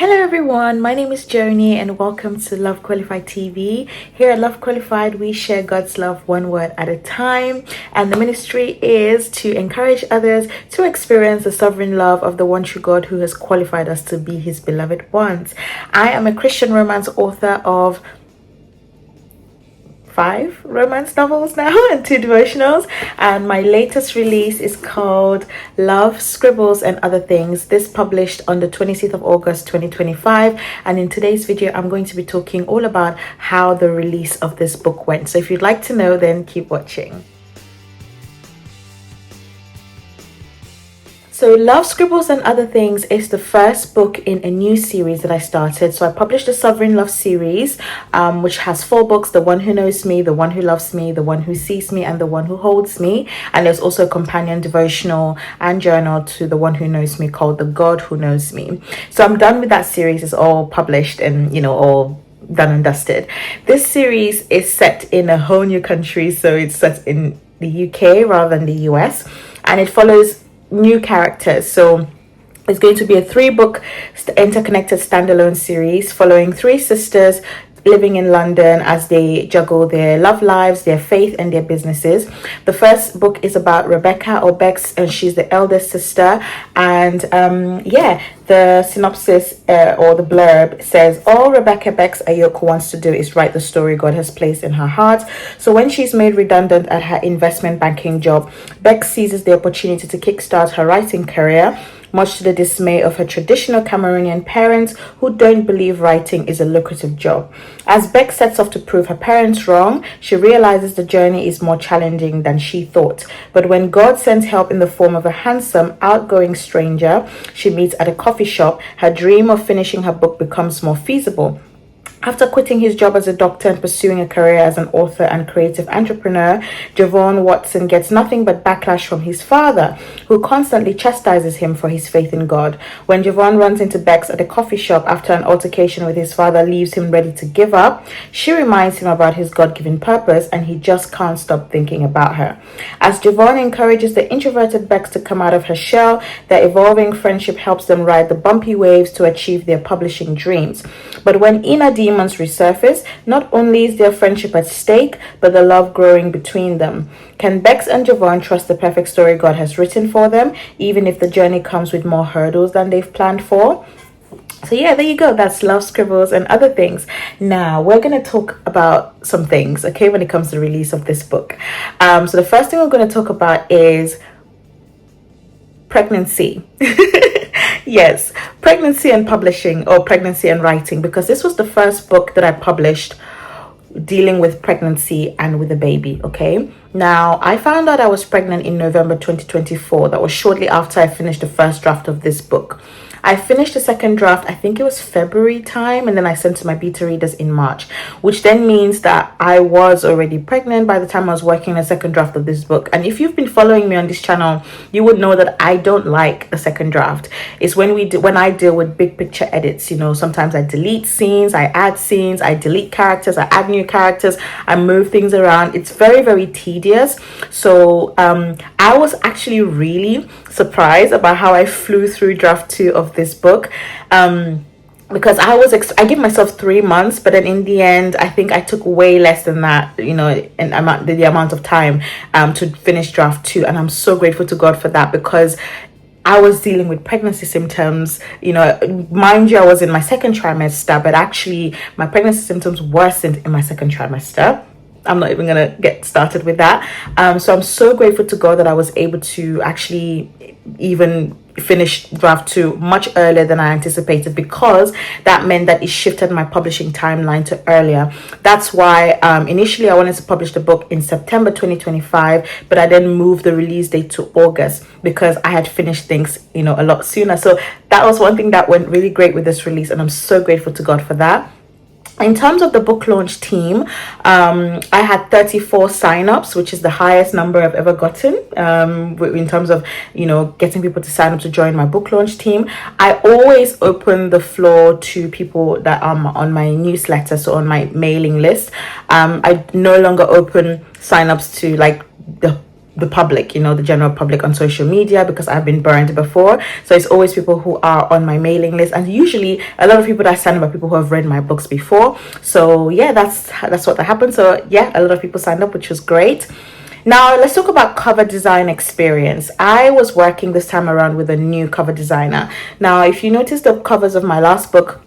Hello everyone, my name is Joni and welcome to Love Qualified TV. Here at Love Qualified, we share God's love one word at a time, and the ministry is to encourage others to experience the sovereign love of the one true God who has qualified us to be his beloved ones. I am a Christian romance author of 5 romance novels now and 2 devotionals, and my latest release is called Love, Scribbles and Other Things. This published on the 26th of August 2025, and in today's video I'm going to be talking all about how the release of this book went. So if you'd like to know, then keep watching. So Love, Scribbles and Other Things is the first book in a new series that I started. So I published the Sovereign Love series, which has 4 books: The One Who Knows Me, The One Who Loves Me, The One Who Sees Me, and The One Who Holds Me. And there's also a companion devotional and journal to The One Who Knows Me called The God Who Knows Me. So I'm done with that series. It's all published and, all done and dusted. This series is set in a whole new country. So it's set in the UK rather than the US, and it follows new characters. So it's going to be a 3-book interconnected standalone series following 3 sisters living in London as they juggle their love lives, their faith and their businesses. The first book is about Rebecca, or Bex, and she's the eldest sister. And the synopsis or the blurb says, all Rebecca Bex Ayoko wants to do is write the story God has placed in her heart. So when she's made redundant at her investment banking job, Bex seizes the opportunity to kickstart her writing career, much to the dismay of her traditional Cameroonian parents, who don't believe writing is a lucrative job. As Beck sets off to prove her parents wrong, she realizes the journey is more challenging than she thought. But when God sends help in the form of a handsome, outgoing stranger she meets at a coffee shop, her dream of finishing her book becomes more feasible. After quitting his job as a doctor and pursuing a career as an author and creative entrepreneur, Javon Watson gets nothing but backlash from his father, who constantly chastises him for his faith in God. When Javon runs into Bex at a coffee shop after an altercation with his father leaves him ready to give up, she reminds him about his God-given purpose, and he just can't stop thinking about her. As Javon encourages the introverted Bex to come out of her shell, their evolving friendship helps them ride the bumpy waves to achieve their publishing dreams. But when inner demons resurface, not only is their friendship at stake, but the love growing between them. Can Bex and Javon trust the perfect story God has written for them, even if the journey comes with more hurdles than they've planned for? So yeah, there you go. That's Love, Scribbles and Other Things. Now we're going to talk about some things, okay, when it comes to the release of this book. So the first thing we're going to talk about is pregnancy. Yes, pregnancy and publishing, or pregnancy and writing, because this was the first book that I published dealing with pregnancy and with a baby. Okay, now I found out I was pregnant in November 2024. That was shortly after I finished the first draft of this book. I finished the second draft, I think it was February time, and then I sent to my beta readers in March, which then means that I was already pregnant by the time I was working the second draft of this book. And if you've been following me on this channel, you would know that I don't like the second draft. It's when I deal with big picture edits. Sometimes I delete scenes, I add scenes, I delete characters, I add new characters, I move things around. It's very, very tedious. So I was actually really surprised about how I flew through draft 2 of this book, because I gave myself 3 months, but then in the end I think I took way less than that, the amount of time to finish draft 2, and I'm so grateful to God for that, because I was dealing with pregnancy symptoms. Mind you, I was in my second trimester, but actually my pregnancy symptoms worsened in my second trimester. I'm not even gonna get started with that. So I'm so grateful to God that I was able to actually even finish draft 2 much earlier than I anticipated, because that meant that it shifted my publishing timeline to earlier. That's why initially I wanted to publish the book in September 2025, but I then moved the release date to August because I had finished things a lot sooner. So that was one thing that went really great with this release, and I'm so grateful to God for that. In terms of the book launch team, I had 34 signups, which is the highest number I've ever gotten in terms of, getting people to sign up to join my book launch team. I always open the floor to people that are on my newsletter, so on my mailing list. I no longer open signups to like the the public, the general public on social media, because I've been burned before. So it's always people who are on my mailing list, and usually a lot of people that sign up are people who have read my books before. So yeah, that's what that happened. So yeah, a lot of people signed up, which was great. Now let's talk about cover design experience. I was working this time around with a new cover designer. Now, if you notice the covers of my last book,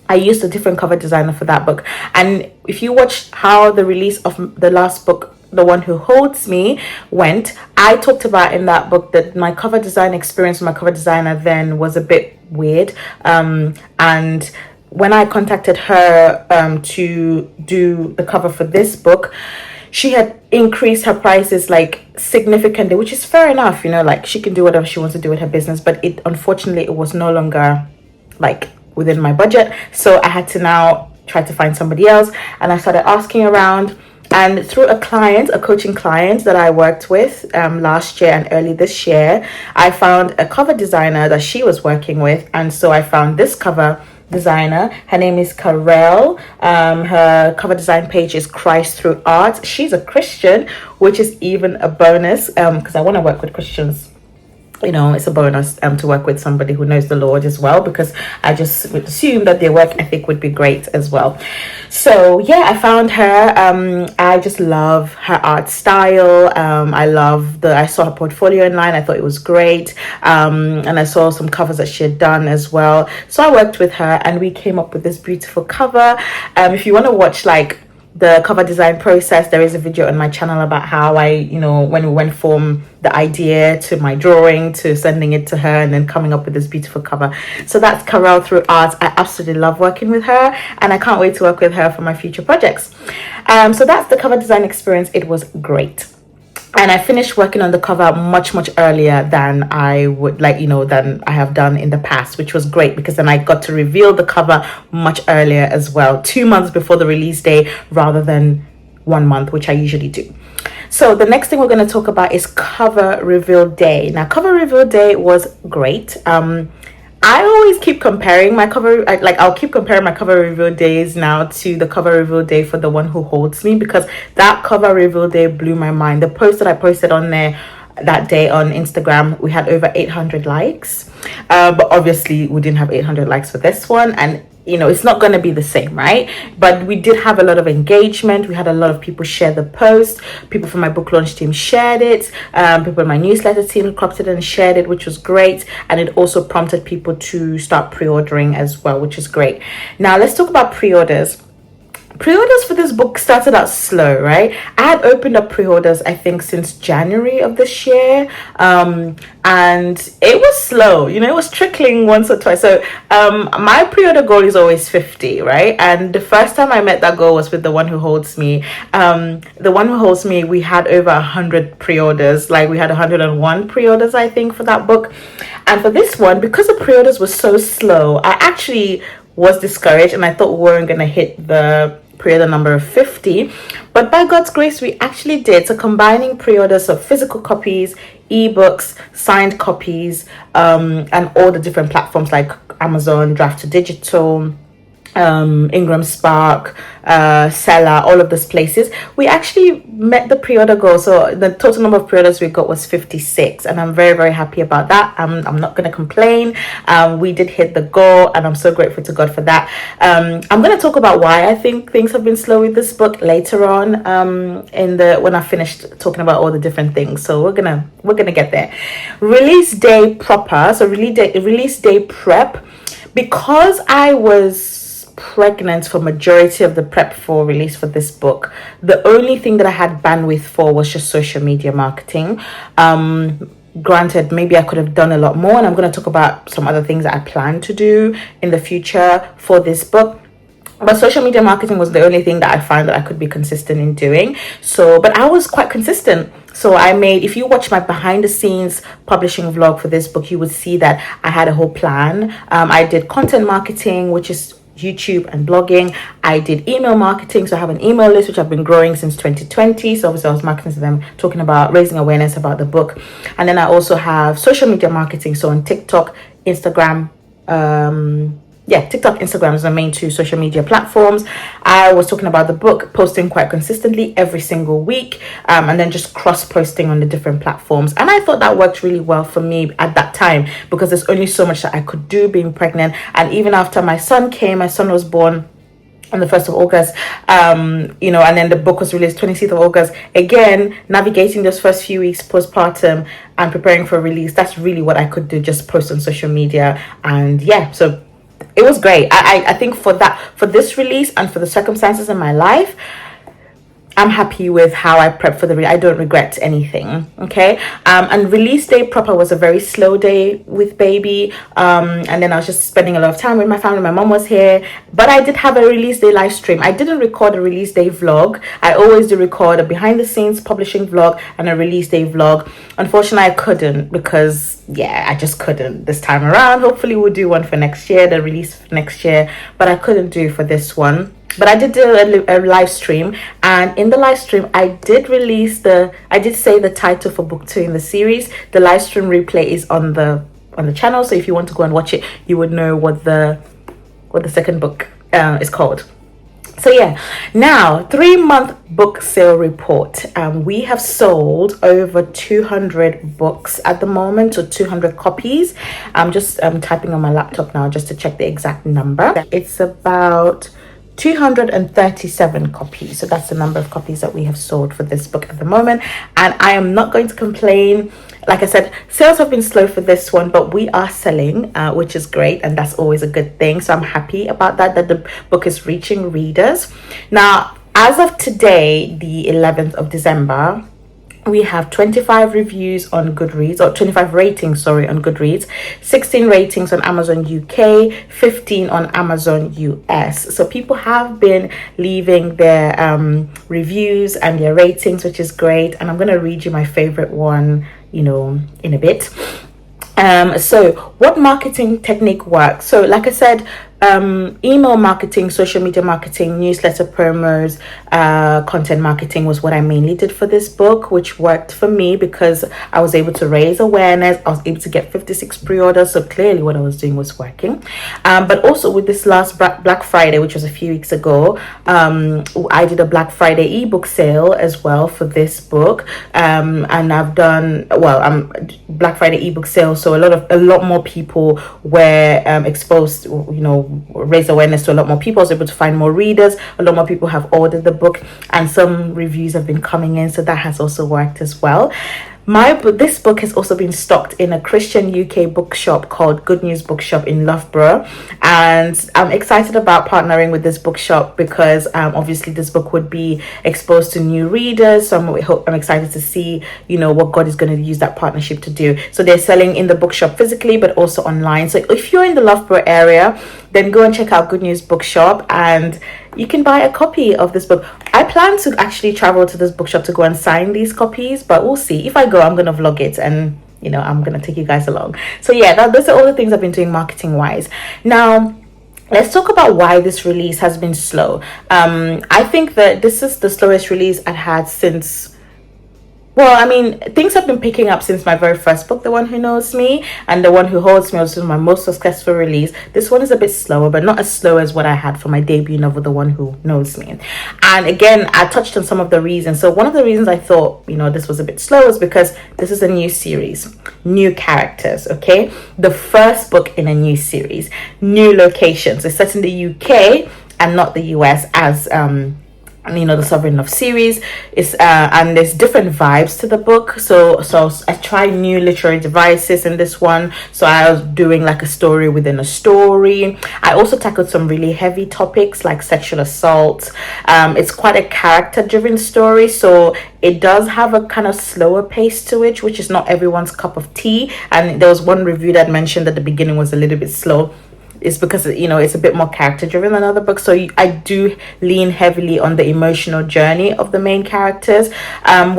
I used a different cover designer for that book. And if you watch how the release of the last book, The One Who Holds Me, went, I talked about in that book that my cover design experience with my cover designer then was a bit weird. And when I contacted her to do the cover for this book, she had increased her prices like significantly, which is fair enough, like she can do whatever she wants to do with her business, but unfortunately it was no longer like within my budget. So I had to now try to find somebody else, and I started asking around. And through a coaching client that I worked with last year and early this year, I found a cover designer that she was working with. And so I found this cover designer. Her name is Karel. Her cover design page is Christ Through Art. She's a Christian, which is even a bonus, because I want to work with Christians. It's a bonus to work with somebody who knows the Lord as well, because I just would assume that their work ethic would be great as well. So yeah, I found her. I just love her art style. I saw her portfolio online. I thought it was great. And I saw some covers that she had done as well. So I worked with her and we came up with this beautiful cover. If you want to watch like the cover design process, there is a video on my channel about how I, when we went from the idea to my drawing to sending it to her and then coming up with this beautiful cover. So that's Karel Through Art. I absolutely love working with her, and I can't wait to work with her for my future projects. So that's the cover design experience. It was great. And I finished working on the cover much earlier than I would than I have done in the past, which was great, because then I got to reveal the cover much earlier as well, 2 months before the release day rather than 1 month, which I usually do. So the next thing we're going to talk about is cover reveal day. Now, cover reveal day was great. I always keep comparing my cover, I'll keep comparing my cover reveal days now to the cover reveal day for The One Who Holds Me, because that cover reveal day blew my mind. The post that I posted on there that day on Instagram, we had over 800 likes, but obviously we didn't have 800 likes for this one, and it's not going to be the same, right? But we did have a lot of engagement. We had a lot of people share the post. People from my book launch team shared it. People in my newsletter team cropped it and shared it, which was great. And it also prompted people to start pre-ordering as well, which is great. Now let's talk about pre-orders. Pre-orders for this book started out slow, right? I had opened up pre-orders, I think, since January of this year. And it was slow, it was trickling once or twice. So my pre-order goal is always 50, right? And the first time I met that goal was with The One Who Holds Me. The One Who Holds Me, we had over 100 pre-orders. Like we had 101 pre-orders, I think, for that book. And for this one, because the pre-orders were so slow, I actually was discouraged, and I thought we weren't going to hit the pre-order number of 50, but by God's grace we actually did. So combining pre-orders of physical copies, ebooks, signed copies, and all the different platforms like Amazon, Draft to Digital, Ingram Spark, Seller, all of those places, we actually met the pre-order goal. So the total number of pre-orders we got was 56, and I'm very happy about that. I'm not going to complain. We did hit the goal, and I'm so grateful to God for that. I'm going to talk about why I think things have been slow with this book later on when I finished talking about all the different things. So we're gonna get there. Release day proper. So release day prep. Because I was pregnant for majority of the prep for release for this book, the only thing that I had bandwidth for was just social media marketing. Granted, maybe I could have done a lot more, and I'm going to talk about some other things that I plan to do in the future for this book. But social media marketing was the only thing that I found that I could be consistent in doing. But I was quite consistent. So if you watch my behind the scenes publishing vlog for this book, you would see that I had a whole plan. I did content marketing, which is YouTube and blogging. I did email marketing, so I have an email list which I've been growing since 2020. So obviously I was marketing to them, talking about raising awareness about the book. And then I also have social media marketing, so on TikTok, Instagram, TikTok, Instagram is the main two social media platforms. I was talking about the book, posting quite consistently every single week, and then just cross posting on the different platforms. And I thought that worked really well for me at that time, because there's only so much that I could do being pregnant. And even after my son was born on the 1st of August, and then the book was released 26th of August. Again, navigating those first few weeks postpartum and preparing for release, that's really what I could do, just post on social media. And so it was great. I think for this release and for the circumstances in my life, I'm happy with how I prepped for the release. I don't regret anything. Okay. And release day proper was a very slow day with baby. And then I was just spending a lot of time with my family. My mom was here, but I did have a release day live stream. I didn't record a release day vlog. I always do record a behind the scenes publishing vlog and a release day vlog. Unfortunately, I couldn't, because I just couldn't this time around. Hopefully we'll do one for next year, the release for next year, but I couldn't do for this one. But I did do a live stream, and in the live stream I did say the title for book 2 in the series. The live stream replay is on the channel, so if you want to go and watch it, you would know what the second book is called. So now 3-month book sale report. We have sold over 200 books at the moment, or 200 copies. I'm just typing on my laptop now just to check the exact number. It's about 237 copies. So that's the number of copies that we have sold for this book at the moment, and I am not going to complain. Like I said, sales have been slow for this one, but we are selling, which is great, and that's always a good thing. So I'm happy about that the book is reaching readers. Now, as of today, the 11th of December, we have 25 reviews on Goodreads, or 25 ratings, on Goodreads, 16 ratings on Amazon UK, 15 on Amazon US. So people have been leaving their reviews and their ratings, which is great. And I'm going to read you my favorite one, in a bit. So what marketing technique works? So like I said, email marketing, social media marketing, newsletter promos, content marketing was what I mainly did for this book, which worked for me because I was able to raise awareness. I was able to get 56 pre-orders, so clearly what I was doing was working. But also with this last Black Friday, which was a few weeks ago, I did a Black Friday ebook sale as well for this book, and I've done Black Friday ebook sale, so a lot more people were exposed, raise awareness to a lot more people. I was able to find more readers. A lot more people have ordered the book, and some reviews have been coming in, so that has also worked as well. This book has also been stocked in a Christian UK bookshop called Good News Bookshop in Loughborough, and I'm excited about partnering with this bookshop because obviously this book would be exposed to new readers. So I'm excited to see what God is going to use that partnership to do. So they're selling in the bookshop physically, but also online. So if you're in the Loughborough area, then go and check out Good News Bookshop, and you can buy a copy of this book. I plan to actually travel to this bookshop to go and sign these copies, but we'll see. If I go, I'm going to vlog it, and I'm going to take you guys along. So those are all the things I've been doing marketing wise. Now, let's talk about why this release has been slow. I think that this is the slowest release I've had since... things have been picking up since my very first book, The One Who Knows Me, and The One Who Holds Me was my most successful release. This one is a bit slower, but not as slow as what I had for my debut novel, The One Who Knows Me. And again, I touched on some of the reasons. So one of the reasons I thought, this was a bit slow is because this is a new series, new characters, okay? The first book in a new series, new locations. It's set in the UK and not the US as... the Sovereign Love series is and there's different vibes to the book, so I tried new literary devices in this one. So I was doing like a story within a story. I also tackled some really heavy topics like sexual assault. It's quite a character driven story, so it does have a kind of slower pace to it, which is not everyone's cup of tea. And there was one review that mentioned that the beginning was a little bit slow. It's because it's a bit more character driven than other books, so I do lean heavily on the emotional journey of the main characters,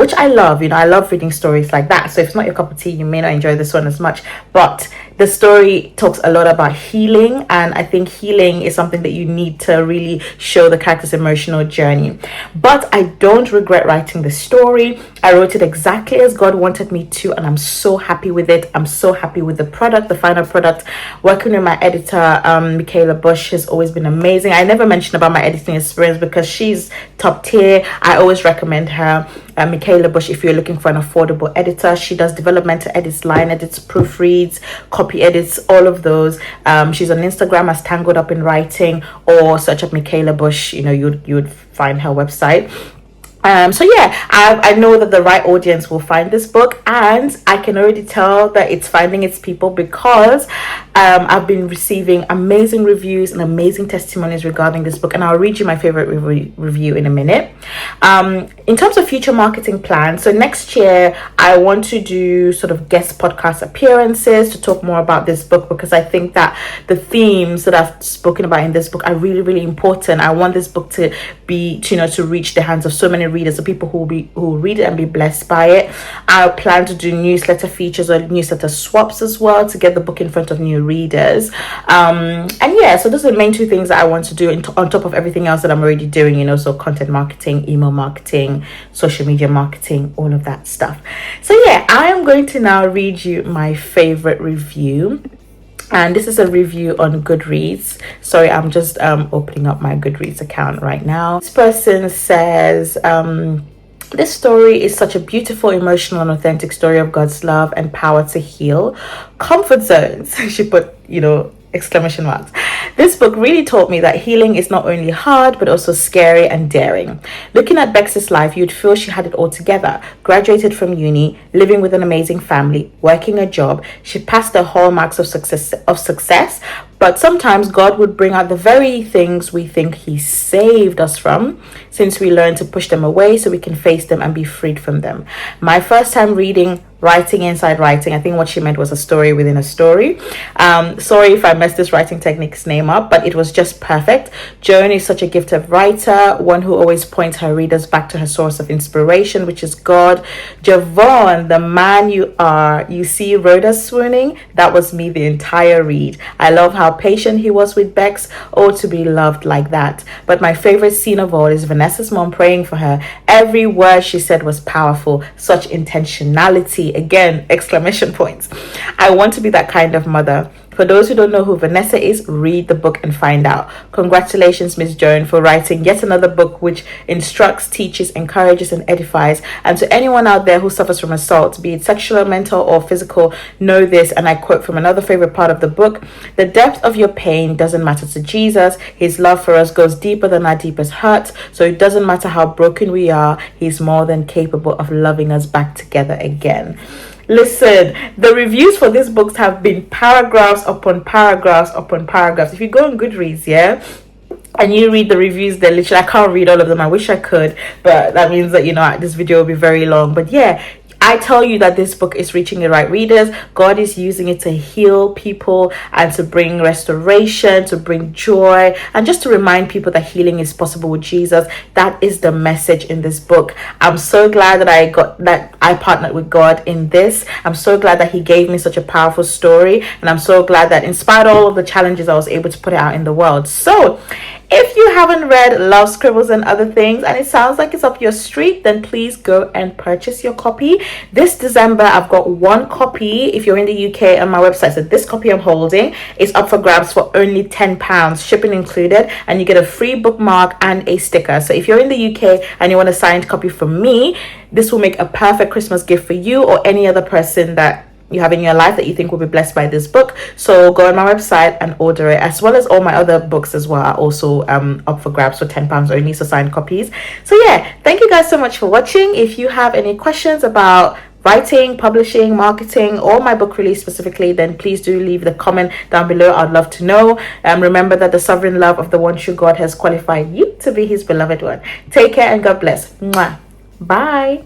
which I love. I love reading stories like that. So if it's not your cup of tea, you may not enjoy this one as much, but The story talks a lot about healing, and I think healing is something that you need to really show the character's emotional journey. But I don't regret writing the story. I wrote it exactly as God wanted me to, and I'm so happy with it. I'm so happy with the product, the final product. Working with my editor, Michaela Bush, has always been amazing. I never mentioned about my editing experience because she's top tier. I always recommend her. Michaela Bush, if you're looking for an affordable editor. She does developmental edits, line edits, proofreads, copy edits, all of those. She's on Instagram as Tangled Up in Writing, or search up Michaela Bush. You would find her website. So yeah, I know that the right audience will find this book, and I can already tell that it's finding its people because I've been receiving amazing reviews and amazing testimonies regarding this book, and I'll read you my favorite review in a minute. In terms of future marketing plans, so next year I want to do sort of guest podcast appearances to talk more about this book, because I think that the themes that I've spoken about in this book are really, really important. I want this book to be, to reach the hands of so many readers, the people who will read it and be blessed by it. I plan to do newsletter features or newsletter swaps as well to get the book in front of new readers. And yeah, so those are the main two things that I want to do on top of everything else that I'm already doing, so content marketing, email marketing, social media marketing, all of that stuff. So yeah, I am going to now read you my favorite review. And this is a review on Goodreads. Sorry, I'm just opening up my Goodreads account right now. This person says, this story is such a beautiful, emotional, and authentic story of God's love and power to heal. Comfort zones. She put, exclamation marks. This book really taught me that healing is not only hard, but also scary and daring. Looking at Bex's life, you'd feel she had it all together. Graduated from uni, living with an amazing family, working a job. She passed the hallmarks of success, but sometimes God would bring out the very things we think He saved us from, since we learn to push them away so we can face them and be freed from them. My first time reading Writing Inside Writing, I think what she meant was a story within a story. Sorry if I messed this writing technique's name up, but it was just perfect. Joan is such a gifted writer, one who always points her readers back to her source of inspiration, which is God. Javon, the man you are. You see Rhoda swooning? That was me the entire read. I love how patient he was with Bex. Oh, to be loved like that. But my favorite scene of all is Vanessa's mom praying for her. Every word she said was powerful. Such intentionality. Again, exclamation points. I want to be that kind of mother. For those who don't know who Vanessa is, read the book and find out. Congratulations, Miss Joan, for writing yet another book which instructs, teaches, encourages, and edifies. And to anyone out there who suffers from assault, be it sexual, mental, or physical, know this, and I quote from another favorite part of the book: the depth of your pain doesn't matter to Jesus. His love for us goes deeper than our deepest hurt. So it doesn't matter how broken we are, He's more than capable of loving us back together again. Listen, the reviews for these books have been paragraphs upon paragraphs upon paragraphs. If you go on Goodreads, and you read the reviews, they're literally, I can't read all of them. I wish I could, but that means that, this video will be very long. But yeah, I tell you that this book is reaching the right readers. God is using it to heal people and to bring restoration, to bring joy, and just to remind people that healing is possible with Jesus. That is the message in this book. I'm so glad that I partnered with God in this. I'm so glad that He gave me such a powerful story, and I'm so glad that in spite of all of the challenges, I was able to put it out in the world. So if you haven't read Love, Scribbles and Other Things, and it sounds like it's up your street, then please go and purchase your copy. This December, I've got one copy if you're in the UK on my website. So this copy I'm holding is up for grabs for only £10, shipping included, and you get a free bookmark and a sticker. So if you're in the UK and you want a signed copy from me, this will make a perfect Christmas gift for you or any other person that you have in your life that you think will be blessed by this book. So go on my website and order it, as well as all my other books as well are also up for grabs for £10 only, so signed copies. So yeah, thank you guys so much for watching. If you have any questions about writing, publishing, marketing, or my book release specifically, then please do leave the comment down below. I'd love to know. Remember that the sovereign love of the one true God has qualified you to be His beloved one. Take care and God bless. Mwah. Bye.